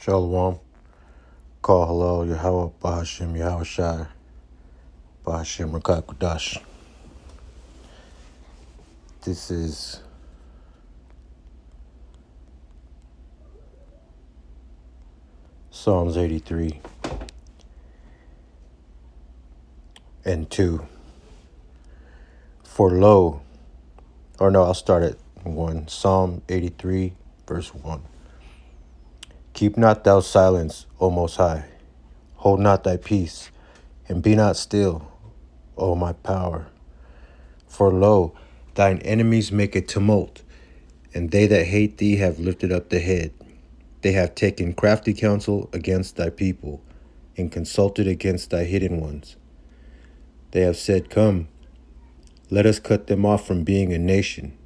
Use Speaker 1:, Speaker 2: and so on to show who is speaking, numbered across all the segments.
Speaker 1: Shalom. Call hello, Yahweh, Bahashim, Yahweh Shai, Bahashim, Rakat Kudash. This is Psalms 83 and 2. For lo, I'll start at 1. Psalm 83, verse 1. Keep not thou silence, O Most High. Hold not thy peace, and be not still, O my power. For lo, thine enemies make a tumult, and they that hate thee have lifted up the head. They have taken crafty counsel against thy people, and consulted against thy hidden ones. They have said, Come, let us cut them off from being a nation,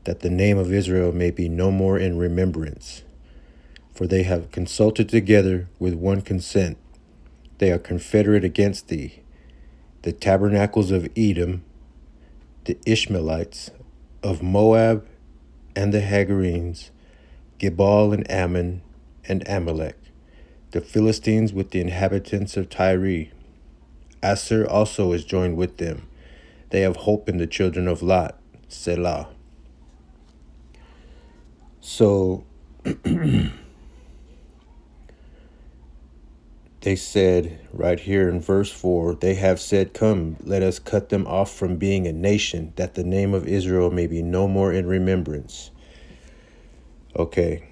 Speaker 1: that the name of Israel may be no more in remembrance. For they have consulted together with one consent. They are confederate against thee, the tabernacles of Edom, the Ishmaelites, of Moab, and the Hagarenes, Gebal and Ammon, and Amalek, the Philistines with the inhabitants of Tyre. Asher also is joined with them. They have hope in the children of Lot, Selah. So they said right here in verse 4, they have said, Come, let us cut them off from being a nation, that the name of Israel may be no more in remembrance. Okay.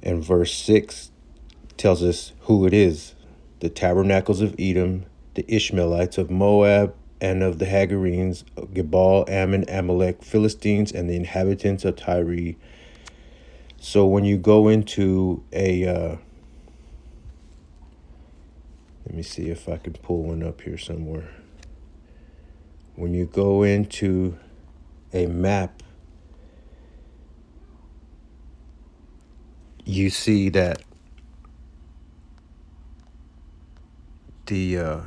Speaker 1: And verse 6 tells us who it is. The tabernacles of Edom, the Ishmaelites of Moab, and of the Hagarenes, Gebal, Ammon, Amalek, Philistines, and the inhabitants of Tyre. So when you go into let me see if I can pull one up here somewhere. When you go into a map, you see that the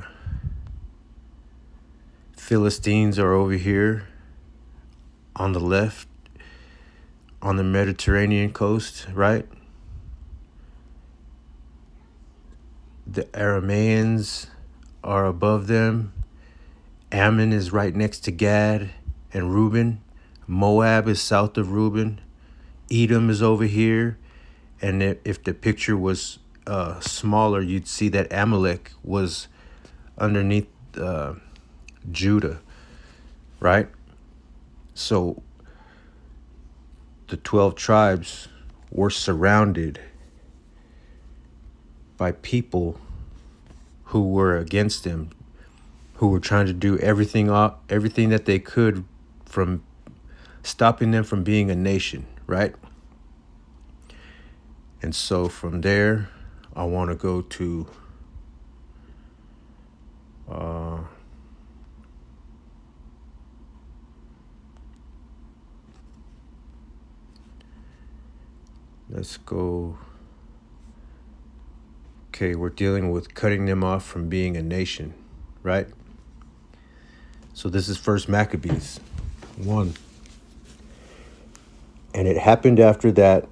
Speaker 1: Philistines are over here on the left, on the Mediterranean coast, right? The Arameans are above them. Ammon is right next to Gad and Reuben. Moab is south of Reuben. Edom is over here. And if the picture was smaller, you'd see that Amalek was underneath Judah, right? So the 12 tribes were surrounded by people who were against them, who were trying to do everything that they could from stopping them from being a nation, right? And so from there, I want to go to let's go. Okay, we're dealing with cutting them off from being a nation, right? So this is First Maccabees 1. And it happened after that,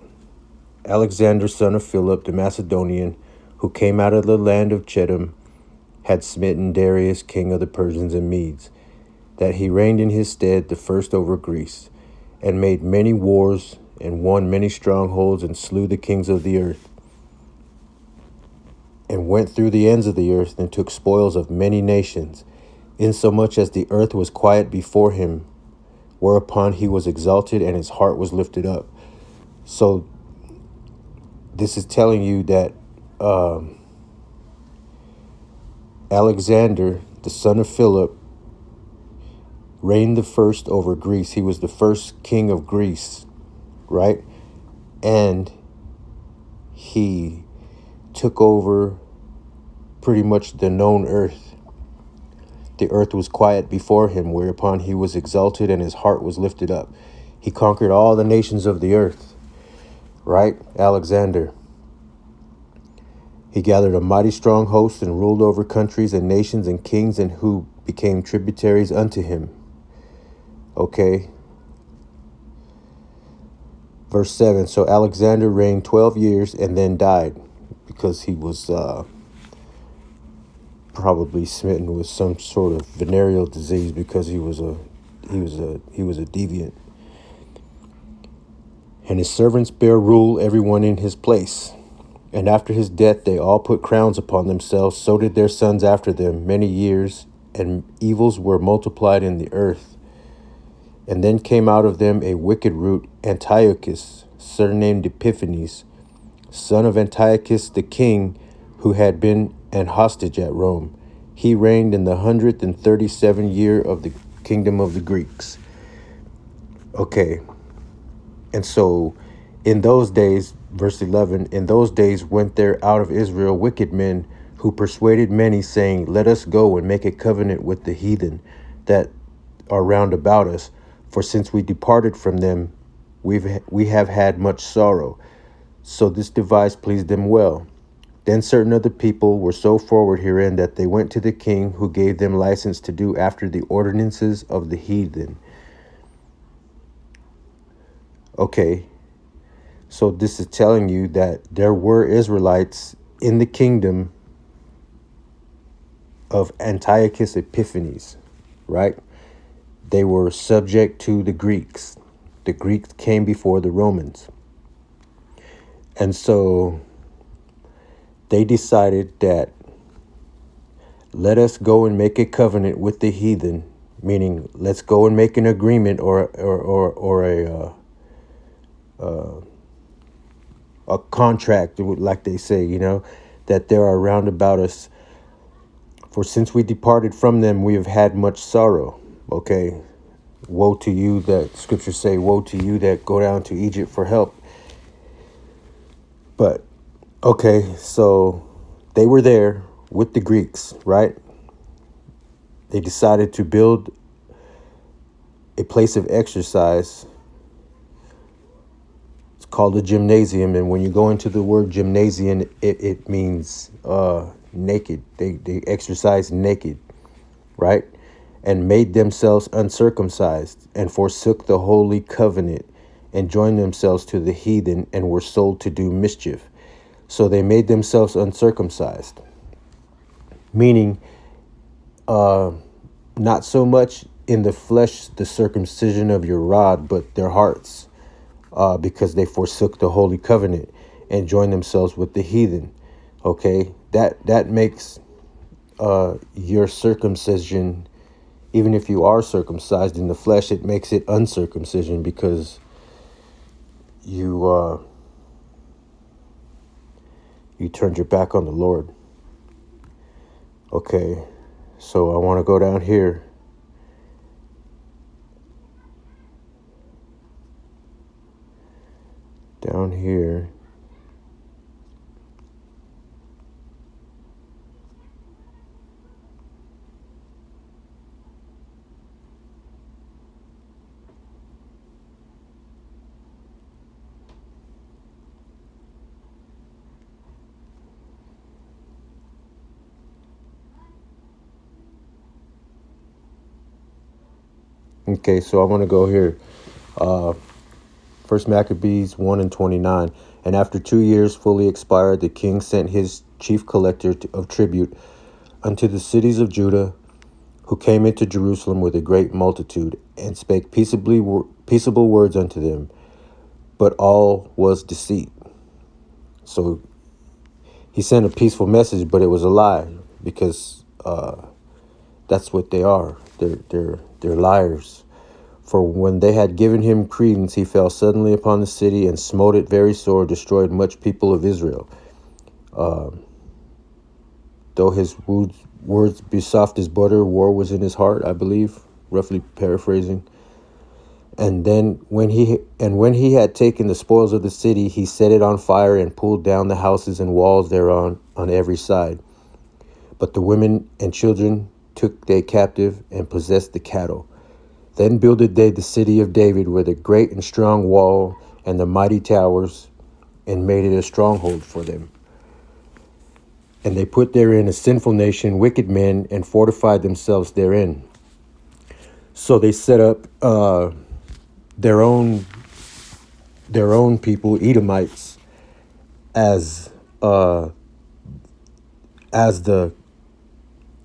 Speaker 1: Alexander, son of Philip, the Macedonian, who came out of the land of Chedum, had smitten Darius, king of the Persians and Medes, that he reigned in his stead the first over Greece, and made many wars, and won many strongholds, and slew the kings of the earth, and went through the ends of the earth, and took spoils of many nations, insomuch as the earth was quiet before him, whereupon he was exalted, and his heart was lifted up. So this is telling you that Alexander, the son of Philip, reigned the first over Greece. He was the first king of Greece, right? And he took over pretty much the known earth. The earth was quiet before him, whereupon he was exalted and his heart was lifted up. He conquered all the nations of the earth, right? Alexander. He gathered a mighty strong host and ruled over countries and nations and kings, and who became tributaries unto him. Okay. Verse 7. So Alexander reigned 12 years and then died because he was probably smitten with some sort of venereal disease because he was a deviant. And his servants bare rule everyone in his place. And after his death they all put crowns upon themselves, so did their sons after them many years, and evils were multiplied in the earth. And then came out of them a wicked root, Antiochus, surnamed Epiphanes, son of Antiochus the king, who had been an hostage at Rome. He reigned in the 137th year of the kingdom of the Greeks. Okay, and so in those days, verse 11, in those days went there out of Israel wicked men who persuaded many, saying, let us go and make a covenant with the heathen that are round about us. For since we departed from them, we have had much sorrow. So this device pleased them well. Then certain other people were so forward herein that they went to the king, who gave them license to do after the ordinances of the heathen. Okay, so this is telling you that there were Israelites in the kingdom of Antiochus Epiphanes, right? They were subject to the Greeks. The Greeks came before the Romans. And so they decided that let us go and make a covenant with the heathen, meaning let's go and make an agreement or a contract, like they say, that there are round about us. For since we departed from them, we have had much sorrow. Okay, woe to you that scriptures say, woe to you that go down to Egypt for help. But okay, so they were there with the Greeks, right? They decided to build a place of exercise. It's called a gymnasium. And when you go into the word gymnasium, it means naked. They exercised naked, right? And made themselves uncircumcised, and forsook the holy covenant, and joined themselves to the heathen, and were sold to do mischief. So they made themselves uncircumcised, meaning not so much in the flesh, the circumcision of your rod, but their hearts, because they forsook the holy covenant and joined themselves with the heathen. Okay, that makes your circumcision, even if you are circumcised in the flesh, it makes it uncircumcision because you turned your back on the Lord. Okay, so I want to go down here. Down here. Okay, so I want to go here. First Maccabees 1:29. And after 2 years fully expired, the king sent his chief collector of tribute unto the cities of Judah, who came into Jerusalem with a great multitude, and spake peaceable words unto them. But all was deceit. So he sent a peaceful message, but it was a lie, because that's what they are. They're liars. For when they had given him credence, he fell suddenly upon the city and smote it very sore, destroyed much people of Israel. Though his words be soft as butter, war was in his heart, I believe, roughly paraphrasing. And then when he had taken the spoils of the city, he set it on fire and pulled down the houses and walls thereon on every side. But the women and children took they captive and possessed the cattle. Then builded they the city of David with a great and strong wall and the mighty towers, and made it a stronghold for them. And they put therein a sinful nation, wicked men, and fortified themselves therein. So they set up their own their own people, Edomites, as uh, as the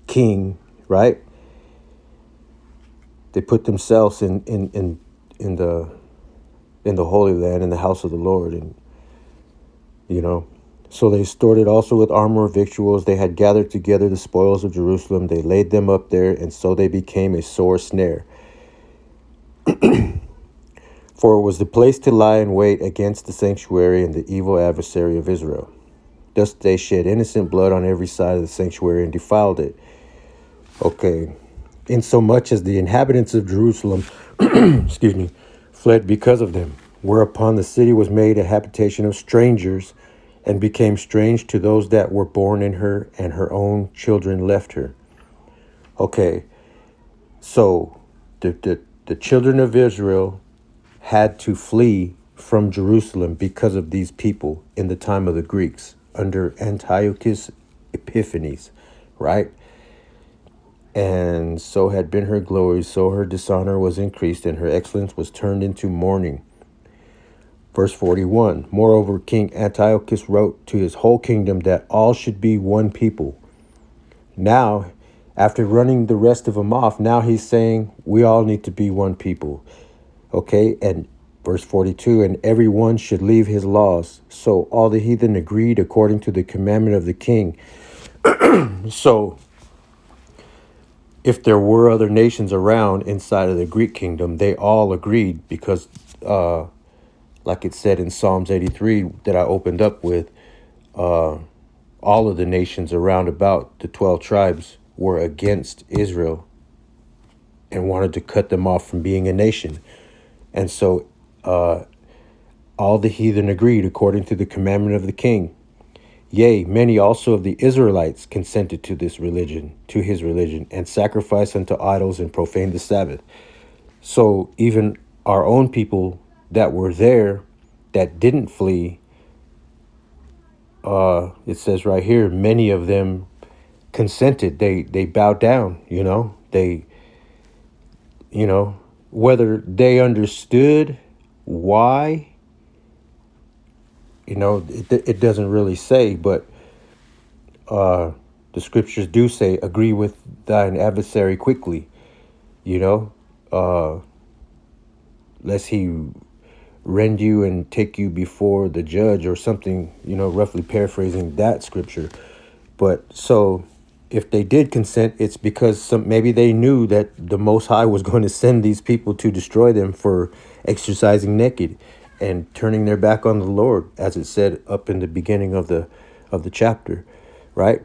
Speaker 1: king, right? They put themselves in the Holy Land, in the house of the Lord, and you know. So they stored it also with armor of victuals. They had gathered together the spoils of Jerusalem. They laid them up there, and so they became a sore snare. For it was the place to lie in wait against the sanctuary and the evil adversary of Israel. Thus they shed innocent blood on every side of the sanctuary and defiled it. Okay. Insomuch as the inhabitants of Jerusalem, excuse me, fled because of them, whereupon the city was made a habitation of strangers, and became strange to those that were born in her, and her own children left her. Okay, so the children of Israel had to flee from Jerusalem because of these people in the time of the Greeks under Antiochus Epiphanes, right? And so had been her glory, so her dishonor was increased, and her excellence was turned into mourning. Verse 41, moreover, King Antiochus wrote to his whole kingdom that all should be one people. Now, after running the rest of them off, now he's saying we all need to be one people. Okay, and verse 42, and everyone should leave his laws. So all the heathen agreed according to the commandment of the king. So if there were other nations around inside of the Greek kingdom, they all agreed because like it said in Psalms 83 that I opened up with, all of the nations around about the 12 tribes were against Israel and wanted to cut them off from being a nation. And so all the heathen agreed according to the commandment of the king. Yea, many also of the Israelites consented to this religion, to his religion, and sacrificed unto idols and profaned the Sabbath. So even our own people that were there that didn't flee, it says right here, many of them consented. They bowed down, they, whether they understood why, it doesn't really say, but the scriptures do say, agree with thine adversary quickly, lest he rend you and take you before the judge or something, roughly paraphrasing that scripture. But so if they did consent, it's because maybe they knew that the Most High was going to send these people to destroy them for exercising naked and turning their back on the Lord, as it said up in the beginning of the chapter, right?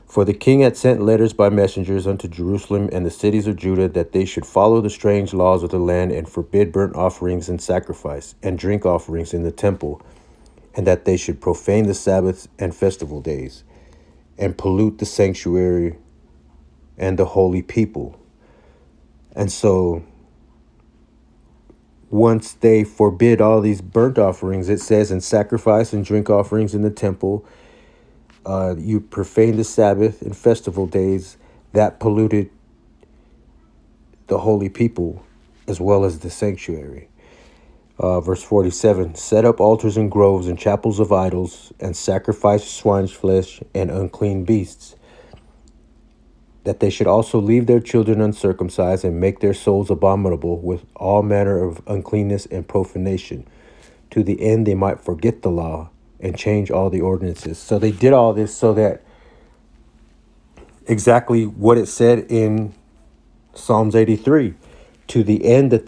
Speaker 1: For the king had sent letters by messengers unto Jerusalem and the cities of Judah, that they should follow the strange laws of the land and forbid burnt offerings and sacrifice and drink offerings in the temple, and that they should profane the Sabbaths and festival days and pollute the sanctuary and the holy people. And so once they forbid all these burnt offerings, it says, and sacrifice and drink offerings in the temple, you profane the Sabbath and festival days, that polluted the holy people as well as the sanctuary. Verse 47, set up altars and groves and chapels of idols, and sacrifice swine's flesh and unclean beasts, that they should also leave their children uncircumcised and make their souls abominable with all manner of uncleanness and profanation, to the end they might forget the law and change all the ordinances. So they did all this so that exactly what it said in Psalms 83, to the end that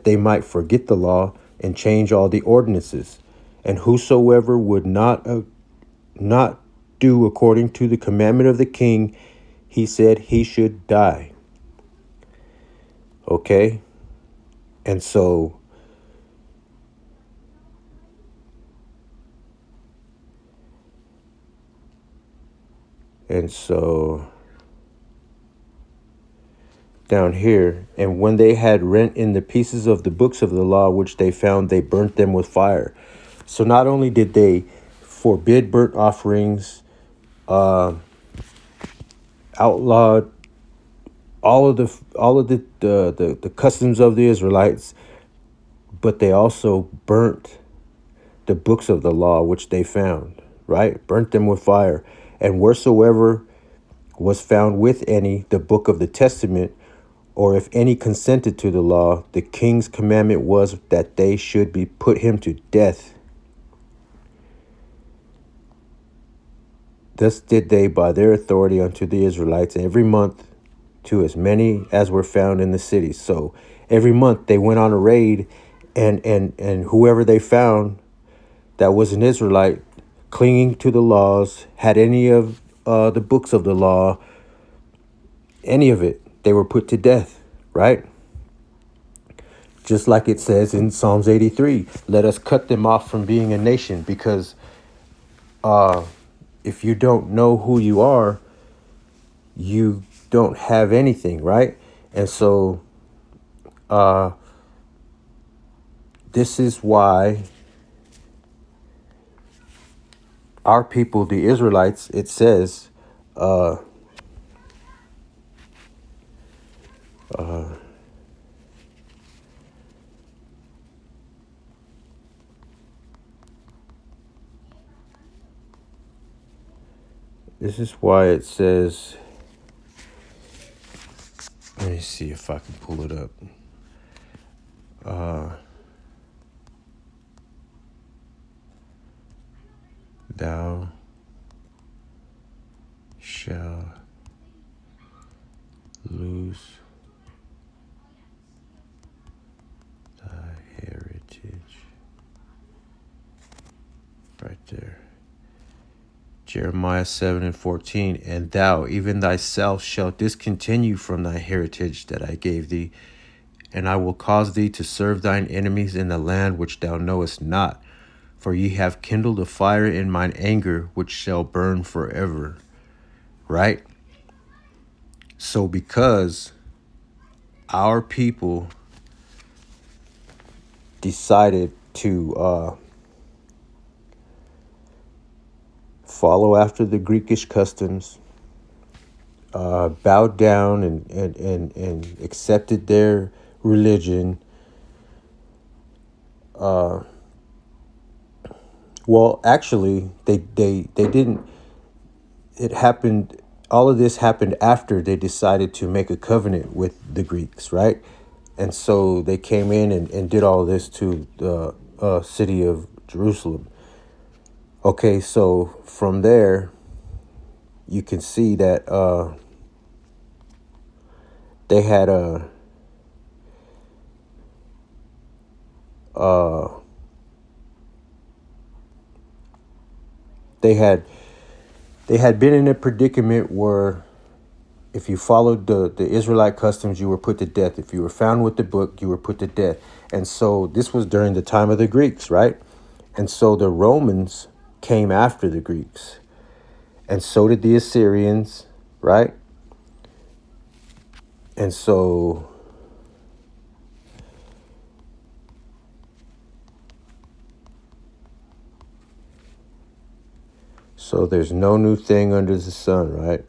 Speaker 1: they might forget the law and change all the ordinances. And whosoever would not do according to the commandment of the king, he said he should die. Okay? And so down here, and when they had rent in the pieces of the books of the law which they found, they burnt them with fire. So not only did they forbid burnt offerings, outlawed the customs of the Israelites, but they also burnt the books of the law which they found, right? Burnt them with fire. And wheresoever was found with any the book of the testament, or if any consented to the law, the king's commandment was that they should be put him to death. Thus did they by their authority unto the Israelites every month, to as many as were found in the city. So every month they went on a raid, and whoever they found that was an Israelite clinging to the laws, had any of the books of the law, any of it, they were put to death, right? Just like it says in Psalms 83, let us cut them off from being a nation, because if you don't know who you are, you don't have anything, right? And so this is why our people, the Israelites, it says, this is why it says, let me see if I can pull it up. Thou shalt lose thy heritage. Right there. Jeremiah 7:14. And thou, even thyself, shalt discontinue from thy heritage that I gave thee, and I will cause thee to serve thine enemies in the land which thou knowest not. For ye have kindled a fire in mine anger, which shall burn forever. Right? So because our people decided to follow after the Greekish customs, bowed down and accepted their religion, well, actually, they didn't. It happened. All of this happened after they decided to make a covenant with the Greeks, right? And so they came in and did all this to the city of Jerusalem. Okay, so from there, you can see that they had a they had been in a predicament where if you followed the Israelite customs, you were put to death. If you were found with the book, you were put to death. And so this was during the time of the Greeks, right? And so the Romans came after the Greeks. And so did the Assyrians, right? And so there's no new thing under the sun, right?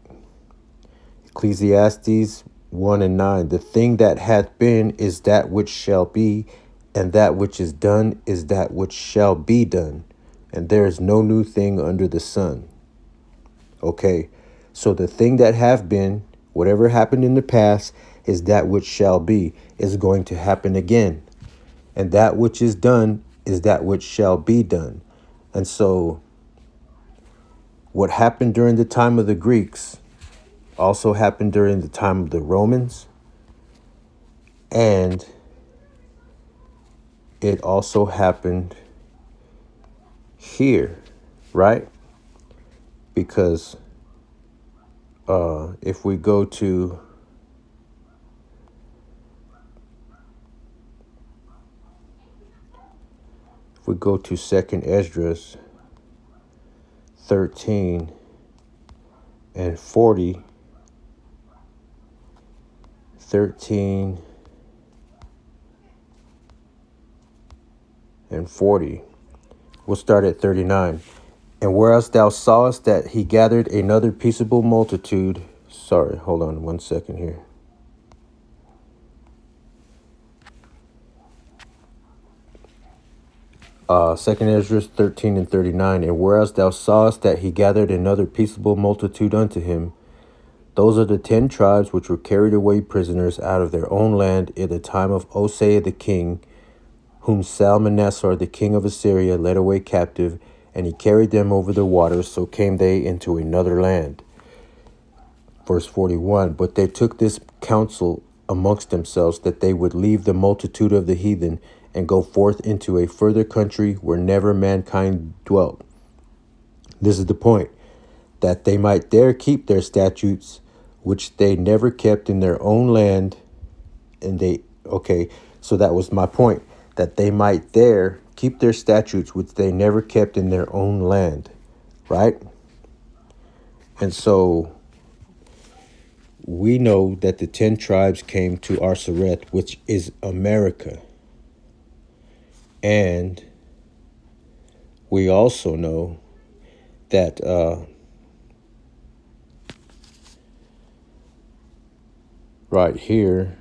Speaker 1: Ecclesiastes 1:9. The thing that hath been is that which shall be, and that which is done is that which shall be done. And there is no new thing under the sun. Okay, so the thing that have been, whatever happened in the past, is that which shall be, is going to happen again. And that which is done is that which shall be done. And so what happened during the time of the Greeks also happened during the time of the Romans, and it also happened here, right? Because if we go to Second Esdras 13 and 40, 13 and 40. We'll start at 39. And whereas thou sawest that he gathered another peaceable multitude. Sorry, hold on 1 second here. Second Ezra 13 and 39. And whereas thou sawest that he gathered another peaceable multitude unto him, those are the 10 tribes which were carried away prisoners out of their own land in the time of Osea the king, whom Salmanassar the king of Assyria led away captive, and he carried them over the waters, so came they into another land. Verse 41, but they took this counsel amongst themselves that they would leave the multitude of the heathen and go forth into a further country where never mankind dwelt. This is the point, that they might there keep their statutes, which they never kept in their own land. So that was my point, that they might there keep their statutes, which they never kept in their own land, right? And so we know that the 10 tribes came to Arsareth, which is America. And we also know that right here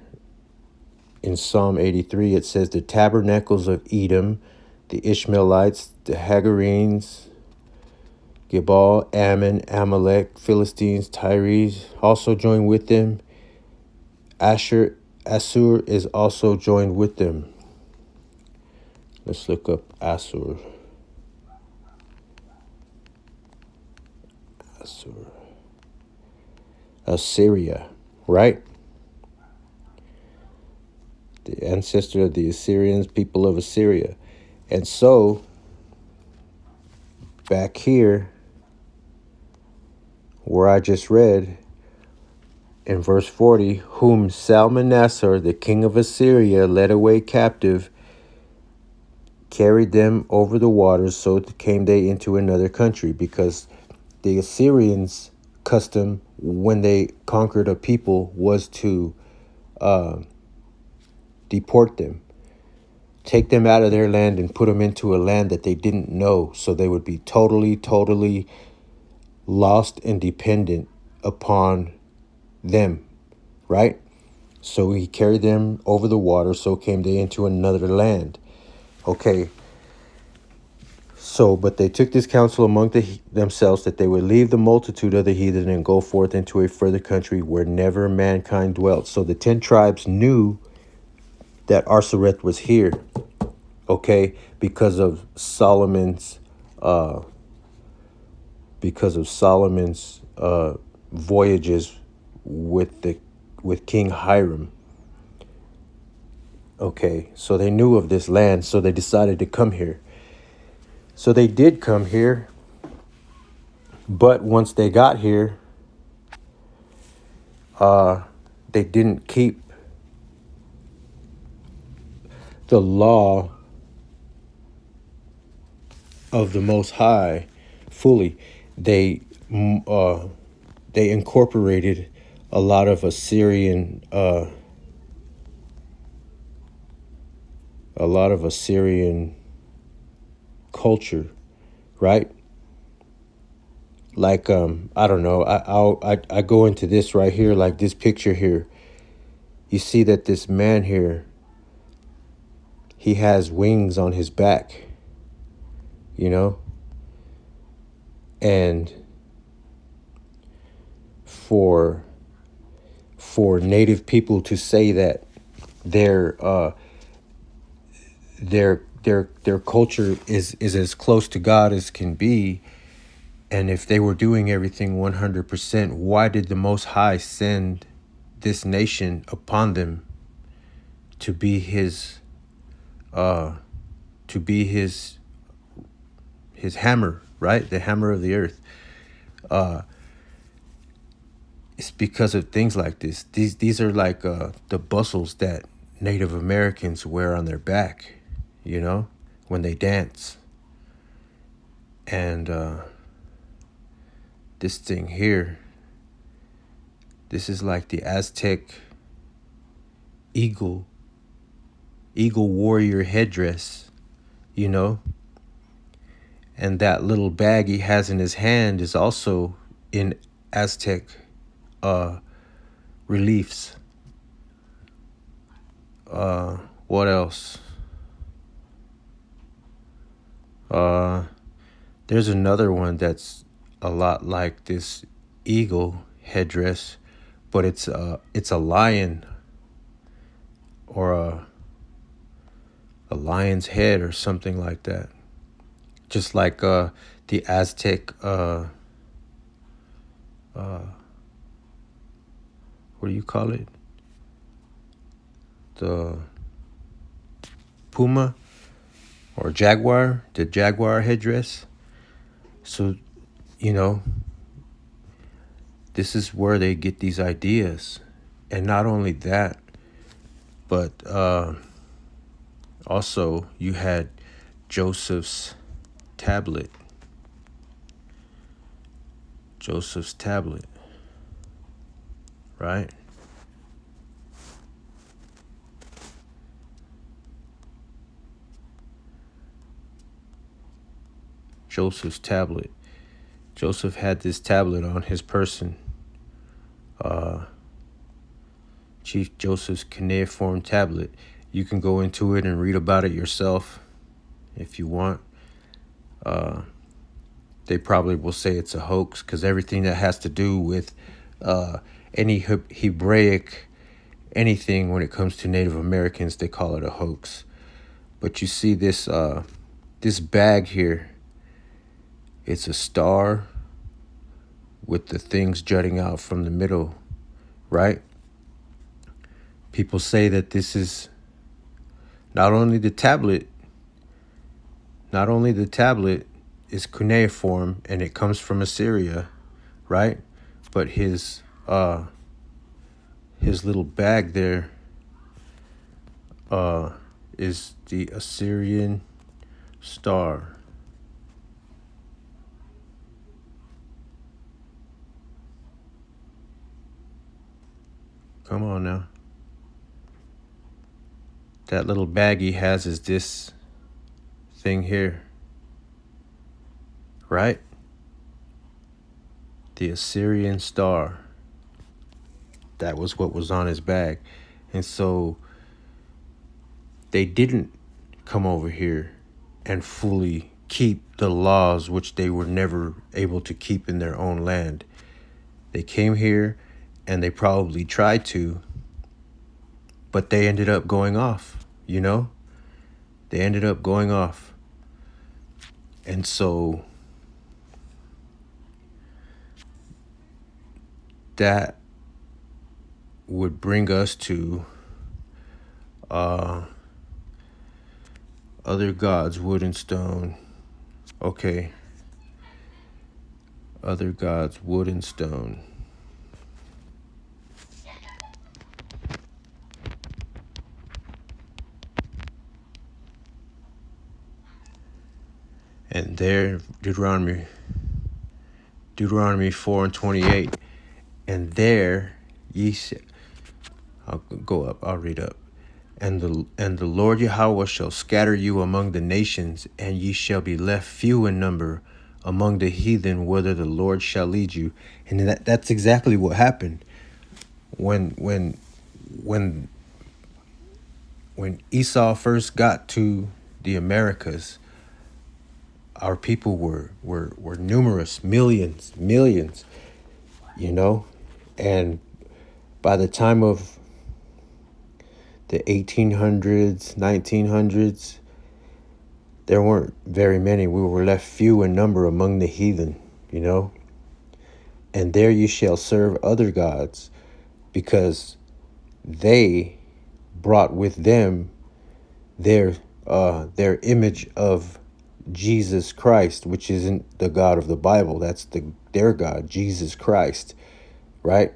Speaker 1: in Psalm 83, it says the tabernacles of Edom, the Ishmaelites, the Hagarenes, Gebal, Ammon, Amalek, Philistines, Tyrese also joined with them. Assur is also joined with them. Let's look up Assur. Assyria, right? The ancestor of the Assyrians, people of Assyria. And so, back here, where I just read, in verse 40, whom Salmanassar, the king of Assyria, led away captive, carried them over the waters, so came they into another country. Because the Assyrians' custom when they conquered a people was to deport them, take them out of their land and put them into a land that they didn't know, so they would be totally lost and dependent upon them, right? So he carried them over the water, so came they into another land. Okay. So, but they took this counsel among themselves that they would leave the multitude of the heathen and go forth into a further country where never mankind dwelt. So the 10 tribes knew that Arsareth was here, okay, because of Solomon's voyages with King Hiram. Okay, so they knew of this land, so they decided to come here. So they did come here, but once they got here, they didn't keep the law of the Most High fully. They incorporated a lot of Assyrian culture, right? Like I don't know. I go into this right here, like this picture here. You see that this man here, he has wings on his back, you know? And for native people to say that their culture is as close to God as can be, and if they were doing everything 100%, why did the Most High send this nation upon them to be his hammer, right? The hammer of the earth. It's because of things like this. These are like the bustles that Native Americans wear on their back, you know, when they dance. And this thing here, this is like the Aztec eagle warrior headdress, you know. And that little bag he has in his hand is also in Aztec reliefs. What else? Uh, there's another one that's a lot like this eagle headdress, but it's a lion or a lion's head or something like that. Just like the Aztec what do you call it? The puma or jaguar, the jaguar headdress. So, you know, this is where they get these ideas. And not only that, but also you had Joseph's tablet. Joseph's tablet, right? Joseph's tablet. Joseph had this tablet on his person. Chief Joseph's cuneiform tablet. You can go into it and read about it yourself if you want. They probably will say it's a hoax because everything that has to do with any Hebraic anything when it comes to Native Americans, they call it a hoax. But you see this this bag here. It's a star with the things jutting out from the middle, right? People say that this is not only the tablet is cuneiform and it comes from Assyria, right? But his little bag there is the Assyrian star. Come on now. That little bag he has is this thing here, right? The Assyrian star. That was what was on his bag. And so they didn't come over here and fully keep the laws which they were never able to keep in their own land. They came here and they probably tried to, but they ended up going off, you know? They ended up going off. And so that would bring us to other gods, wood and stone. Okay. Other gods, wood and stone. And there, Deuteronomy 4:28. And there ye shall, I'll go up, I'll read up. And the Lord Yahweh shall scatter you among the nations, and ye shall be left few in number among the heathen, whither the Lord shall lead you. And that's exactly what happened. When Esau first got to the Americas, our people were numerous, millions, you know, and by the time of the 1800s, 1900s, there weren't very many. We were left few in number among the heathen, you know. And there you shall serve other gods, because they brought with them their image of Jesus Christ, which isn't the God of the Bible. That's their God, Jesus Christ, right?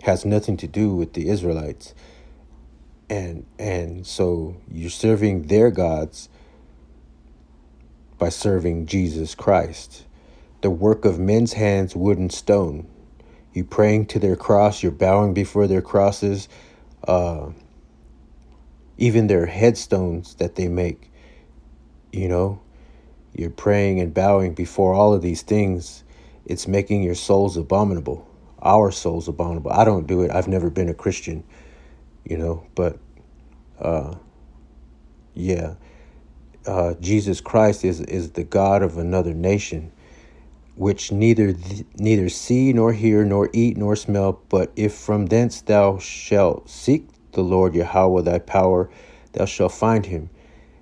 Speaker 1: Has nothing to do with the Israelites. And so you're serving their gods by serving Jesus Christ. The work of men's hands, wood and stone. You praying to their cross, you're bowing before their crosses, even their headstones that they make, you know, you're praying and bowing before all of these things. It's making your souls abominable, our souls abominable. I don't do it. I've never been a Christian, you know, but yeah, Jesus Christ is the God of another nation, which neither see nor hear nor eat nor smell. But if from thence thou shalt seek the Lord Yahweh thy power, thou shalt find him,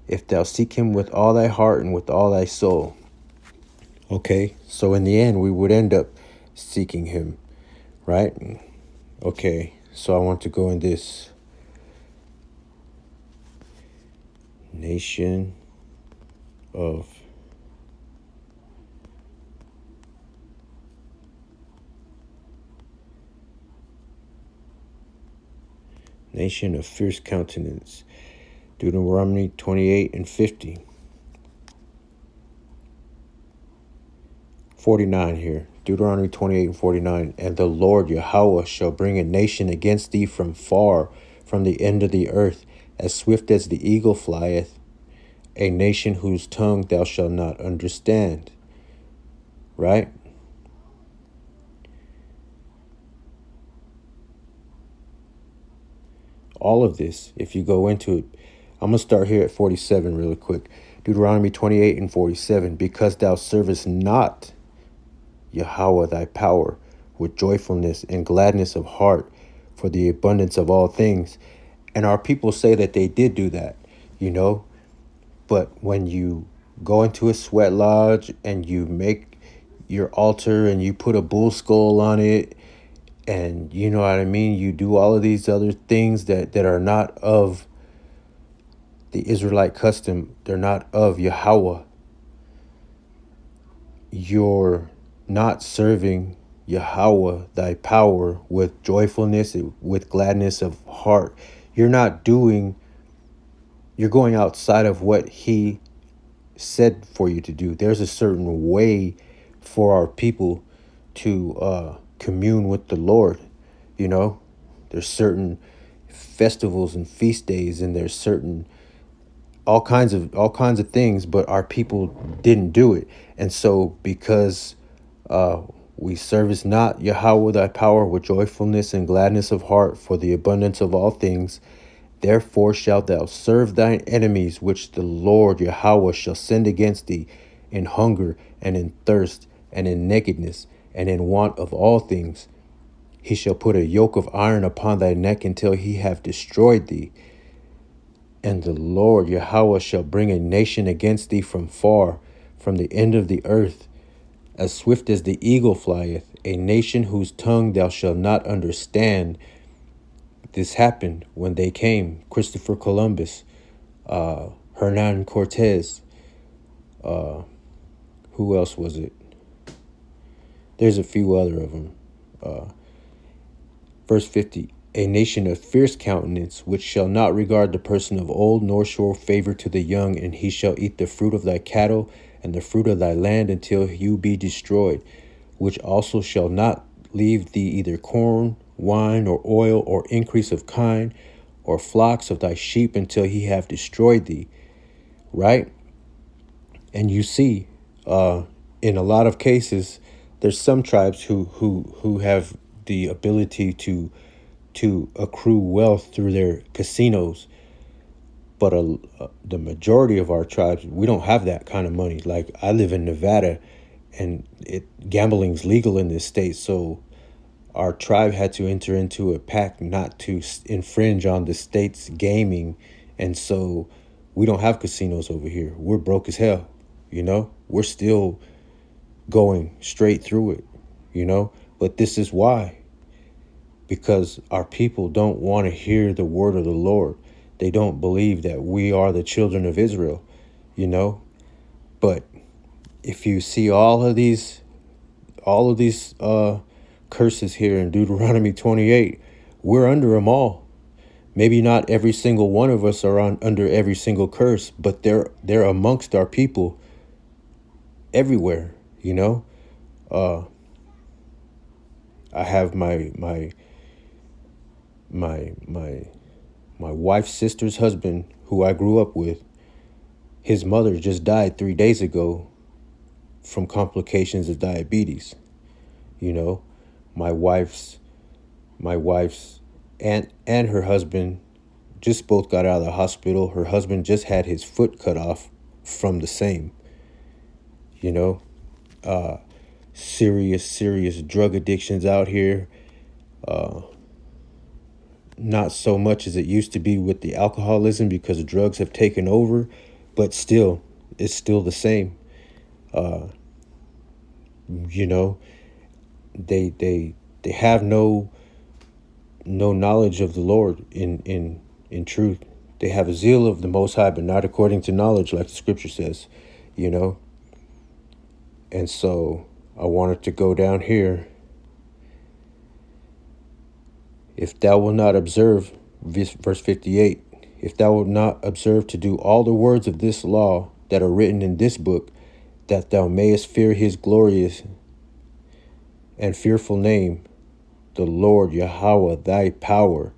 Speaker 1: if thou seek him with all thy heart and with all thy soul. Okay, so in the end, we would end up seeking him, right? Okay, so I want to go in this nation of fierce countenance. Deuteronomy 28 and 50. 49 here. Deuteronomy 28 and 49. And the Lord Yahweh shall bring a nation against thee from far, from the end of the earth, as swift as the eagle flieth, a nation whose tongue thou shalt not understand. Right? All of this, if you go into it, I'm going to start here at 47 really quick. Deuteronomy 28 and 47. Because thou servest not Yahweh thy power with joyfulness and gladness of heart for the abundance of all things. And our people say that they did do that, you know. But when you go into a sweat lodge and you make your altar and you put a bull skull on it, and you know what I mean, you do all of these other things that are not of the Israelite custom, they're not of Yahweh, you're not serving Yahweh thy power with joyfulness, with gladness of heart. You're going outside of what he said for you to do. There's a certain way for our people to commune with the Lord. You know, there's certain festivals and feast days, and there's certain all kinds of things, but our people didn't do it. And so because we service not Yahweh thy power with joyfulness and gladness of heart for the abundance of all things, therefore shalt thou serve thine enemies, which the Lord Yahweh shall send against thee, in hunger and in thirst and in nakedness and in want of all things. He shall put a yoke of iron upon thy neck until he have destroyed thee. And the Lord Yahweh shall bring a nation against thee from far, from the end of the earth, as swift as the eagle flieth, a nation whose tongue thou shalt not understand. This happened when they came. Christopher Columbus, Hernan Cortez, who else was it? There's a few other of them. Verse 50, a nation of fierce countenance, which shall not regard the person of old, nor show favor to the young, and he shall eat the fruit of thy cattle and the fruit of thy land until you be destroyed, which also shall not leave thee either corn, wine, or oil, or increase of kine, or flocks of thy sheep until he have destroyed thee. Right? And you see, in a lot of cases, there's some tribes who have the ability to accrue wealth through their casinos, but the majority of our tribes, we don't have that kind of money. Like, I live in Nevada, and gambling's legal in this state, so our tribe had to enter into a pact not to infringe on the state's gaming, and so we don't have casinos over here. We're broke as hell, you know? We're still going straight through it, you know? But this is why. Because our people don't want to hear the word of the Lord. They don't believe that we are the children of Israel, you know? But if you see all of these curses here in Deuteronomy 28, we're under them all. Maybe not every single one of us are under every single curse, but they're amongst our people everywhere, you know? I have my wife's sister's husband, who I grew up with. His mother just died 3 days ago from complications of diabetes. You know, my wife's aunt and her husband just both got out of the hospital. Her husband just had his foot cut off from the same. You know, serious drug addictions out here. Not so much as it used to be with the alcoholism because drugs have taken over, but still, it's still the same. You know, they have no knowledge of the Lord in truth. They have a zeal of the Most High, but not according to knowledge, like the scripture says, you know. And so I wanted to go down here. If thou wilt not observe, verse 58, if thou wilt not observe to do all the words of this law that are written in this book, that thou mayest fear his glorious and fearful name, the Lord Yahweh thy power,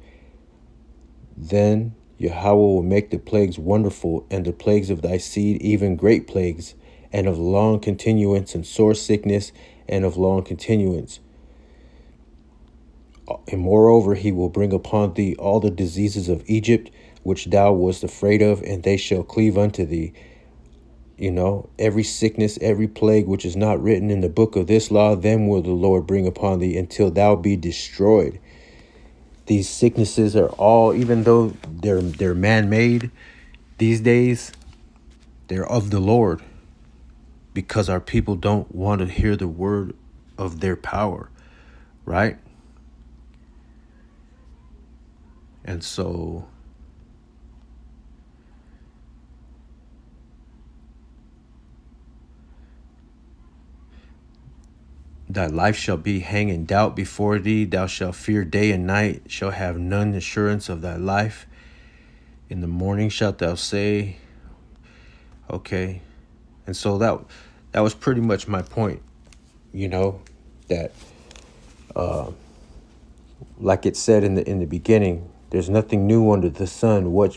Speaker 1: then Yahweh will make the plagues wonderful, and the plagues of thy seed even great plagues, and of long continuance, and sore sickness, and of long continuance. And moreover, he will bring upon thee all the diseases of Egypt, which thou wast afraid of, and they shall cleave unto thee. You know, every sickness, every plague which is not written in the book of this law, them will the Lord bring upon thee until thou be destroyed. These sicknesses are all, even though they're man-made these days, they're of the Lord, because our people don't want to hear the word of their power, right? And so thy life shall be hang in doubt before thee. Thou shalt fear day and night, shall have none assurance of thy life. In the morning shalt thou say, okay. And so that was pretty much my point, you know, that like it said in the beginning, there's nothing new under the sun. What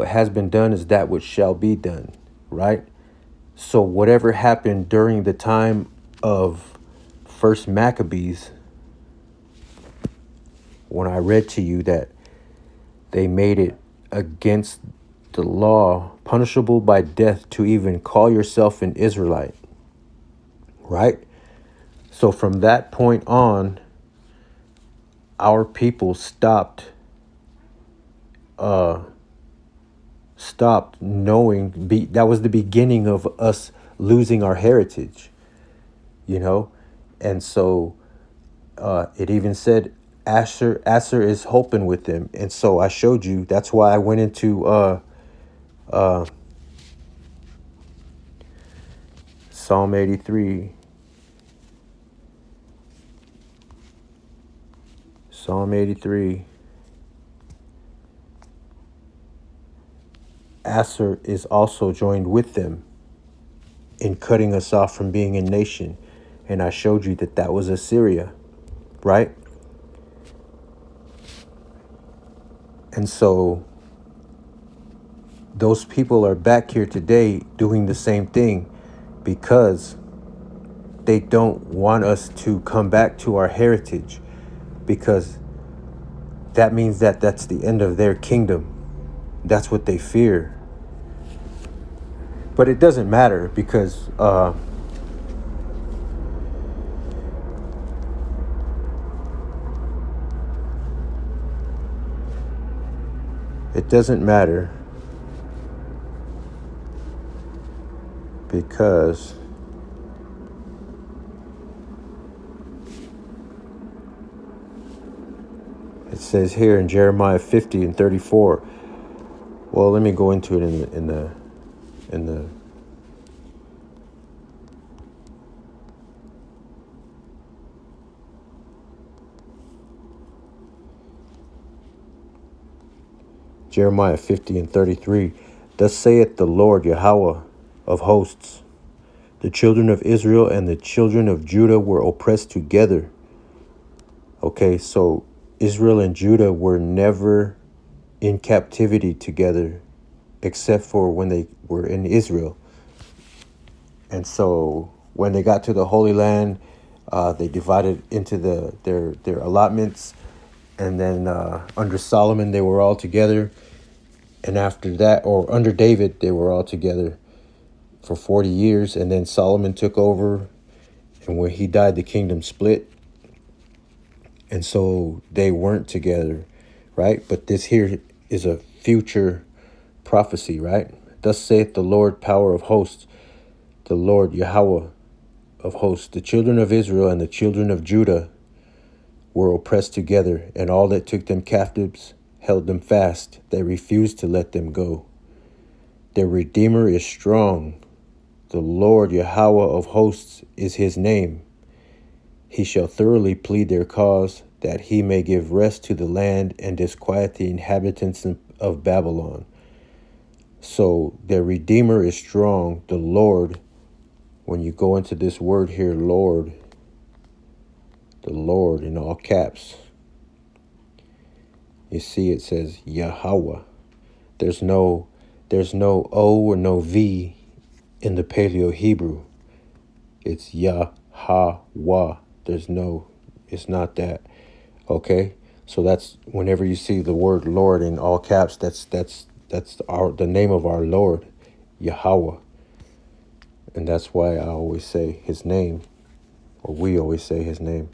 Speaker 1: has been done is that which shall be done, right? So whatever happened during the time of First Maccabees, when I read to you that they made it against the law, punishable by death, to even call yourself an Israelite, right? So from that point on, our people stopped knowing. That was the beginning of us losing our heritage, you know. And so it even said Asher is hoping with them. And so I showed you, that's why I went into Psalm 83. Psalm 83. Asher is also joined with them in cutting us off from being a nation. And I showed you that was Assyria, right? And so those people are back here today doing the same thing because they don't want us to come back to our heritage, because that means that that's the end of their kingdom. That's what they fear. But it doesn't matter, because it doesn't matter, because it says here in Jeremiah 50 and 34. Well, let me go into it in the Jeremiah 50 and 33. Thus saith the Lord Yahweh of hosts, the children of Israel and the children of Judah were oppressed together. Okay, so Israel and Judah were never in captivity together, except for when they were in Israel. And so when they got to the Holy Land, they divided into their allotments. And then under Solomon, they were all together. And after that, or under David, they were all together for 40 years. And then Solomon took over. And when he died, the kingdom split. And so they weren't together, right? But this here is a future prophecy, right? Thus saith the Lord, power of hosts, the Lord Yahweh of hosts. The children of Israel and the children of Judah were oppressed together, and all that took them captives held them fast. They refused to let them go. Their Redeemer is strong. The Lord Yahweh of hosts is his name. He shall thoroughly plead their cause, that he may give rest to the land and disquiet the inhabitants of Babylon. So their Redeemer is strong, the Lord. When you go into this word here, Lord, the Lord in all caps, you see it says Yahweh. There's no O or no V in the Paleo Hebrew. It's Yahweh. It's not that. Okay? So that's whenever you see the word Lord in all caps, that's the name of our Lord, Yahweh. And that's why I always say his name, or we always say his name,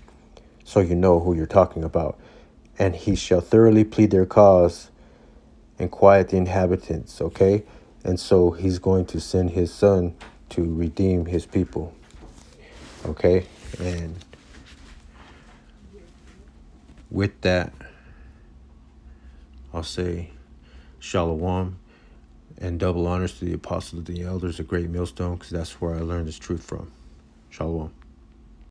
Speaker 1: so you know who you're talking about. And he shall thoroughly plead their cause and quiet the inhabitants, okay? And so he's going to send his son to redeem his people, okay? And with that, I'll say Shalom and double honors to the apostles and the elders of Great Millstone, because that's where I learned this truth from. Shalom.